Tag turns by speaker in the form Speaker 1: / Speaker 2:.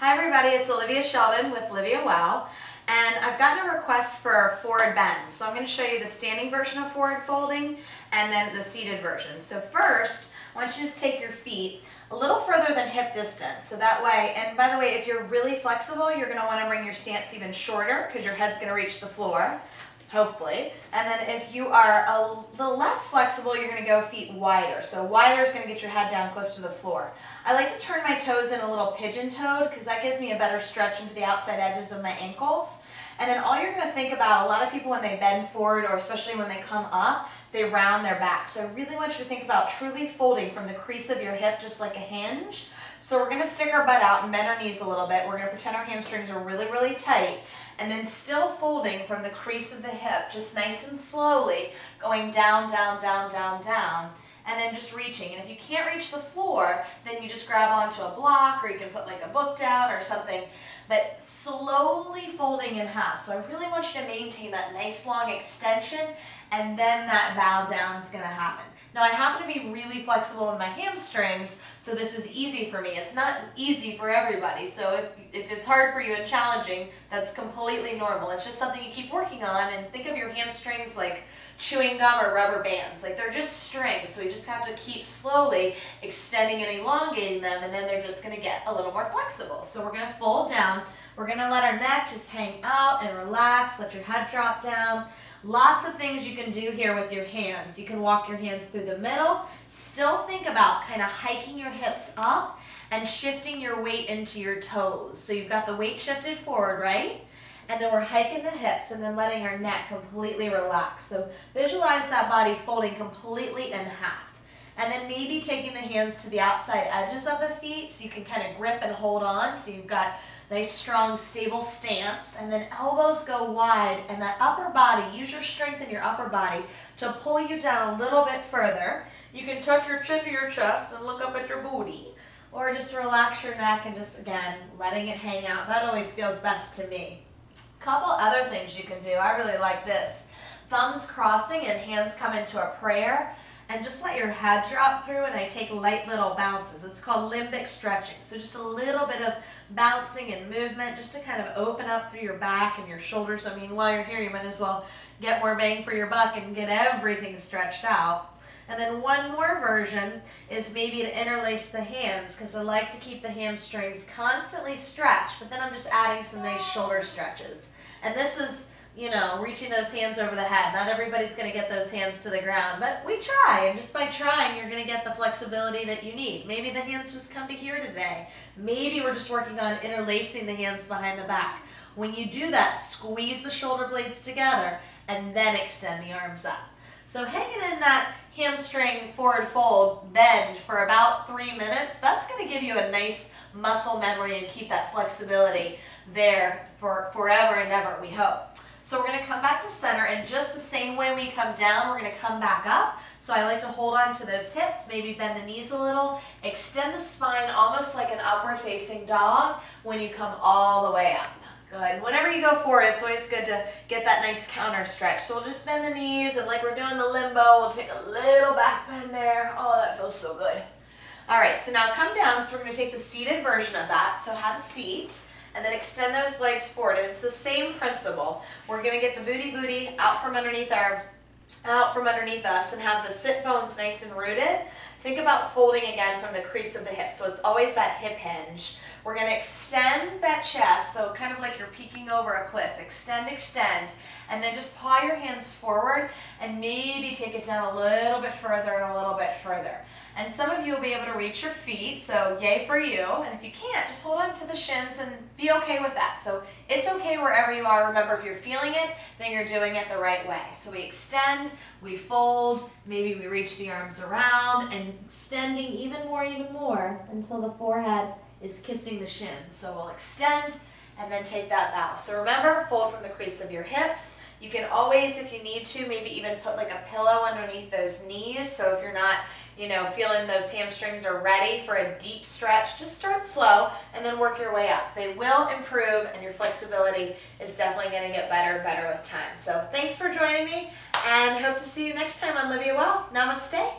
Speaker 1: Hi everybody, it's Olivia Sheldon with LiviaWell, and I've gotten a request for forward bends. So I'm going to show you the standing version of forward folding and then the seated version. So first, I want you to just take your feet a little further than hip distance. So that way, and by the way, if you're really flexible, you're going to want to bring your stance even shorter because your head's going to reach the floor, hopefully. And then if you are a little less flexible, you're going to go feet wider. So wider is going to get your head down close to the floor. I like to turn my toes in a little pigeon-toed because that gives me a better stretch into the outside edges of my ankles. And then all you're going to think about, a lot of people when they bend forward, or especially when they come up, they round their back. So I really want you to think about truly folding from the crease of your hip just like a hinge. So we're going to stick our butt out and bend our knees a little bit. We're going to pretend our hamstrings are really, really tight. And then still folding from the crease of the hip, just nice and slowly, going down, down, down, down, down. And then just reaching. And if you can't reach the floor, then you just grab onto a block, or you can put like a book down or something. But slowly folding in half. So I really want you to maintain that nice long extension, and then that bow down is going to happen. Now I happen to be really flexible in my hamstrings, so this is easy for me. It's not easy for everybody, so if it's hard for you and challenging, that's completely normal. It's just something you keep working on, and think of your hamstrings like chewing gum or rubber bands. Like they're just strings, so you just have to keep slowly extending and elongating them, and then they're just going to get a little more flexible. So we're going to fold down. We're going to let our neck just hang out and relax. Let your head drop down. Lots of things you can do here with your hands. You can walk your hands through the middle. Still think about kind of hiking your hips up and shifting your weight into your toes. So you've got the weight shifted forward, right? And then we're hiking the hips and then letting our neck completely relax. So visualize that body folding completely in half. And then maybe taking the hands to the outside edges of the feet so you can kind of grip and hold on. So you've got nice, strong, stable stance. And then elbows go wide, and that upper body, use your strength in your upper body to pull you down a little bit further. You can tuck your chin to your chest and look up at your booty. Or just relax your neck and just, again, letting it hang out. That always feels best to me. Couple other things you can do. I really like this. Thumbs crossing and hands come into a prayer. And just let your head drop through, and I take light little bounces. It's called limbic stretching. So just a little bit of bouncing and movement just to kind of open up through your back and your shoulders. I mean, while you're here, you might as well get more bang for your buck and get everything stretched out. And then one more version is maybe to interlace the hands, because I like to keep the hamstrings constantly stretched, but then I'm just adding some nice shoulder stretches. And this is, you know, reaching those hands over the head. Not everybody's going to get those hands to the ground, but we try, and just by trying, you're going to get the flexibility that you need. Maybe the hands just come to here today. Maybe we're just working on interlacing the hands behind the back. When you do that, squeeze the shoulder blades together, and then extend the arms up. So hanging in that hamstring forward fold bend for about 3 minutes, that's going to give you a nice muscle memory and keep that flexibility there for forever and ever, we hope. So we're going to come back to center, and just the same way we come down, we're going to come back up. So I like to hold on to those hips, maybe bend the knees a little, extend the spine almost like an upward facing dog when you come all the way up. Good. Whenever you go forward, it's always good to get that nice counter stretch. So we'll just bend the knees, and like we're doing the limbo, we'll take a little back bend there. Oh, that feels so good. All right, so now come down. So we're going to take the seated version of that. So have a seat. And then extend those legs forward. And it's the same principle. We're going to get the booty out from underneath us, and have the sit bones nice and rooted. Think about folding again from the crease of the hip. So it's always that hip hinge. We're going to extend that chest, so kind of like you're peeking over a cliff. Extend, extend, and then just paw your hands forward and maybe take it down a little bit further and a little bit further. And some of you will be able to reach your feet, so yay for you. And if you can't, just hold on to the shins and be okay with that. So it's okay wherever you are. Remember, if you're feeling it, then you're doing it the right way. So we extend, we fold, maybe we reach the arms around, and extending even more until the forehead is kissing the shins. So we'll extend and then take that bow. So remember, fold from the crease of your hips. You can always, if you need to, maybe even put like a pillow underneath those knees. So if you're not, you know, feeling those hamstrings are ready for a deep stretch, just start slow and then work your way up. They will improve, and your flexibility is definitely going to get better and better with time. So thanks for joining me, and hope to see you next time on LiviaWell. Namaste.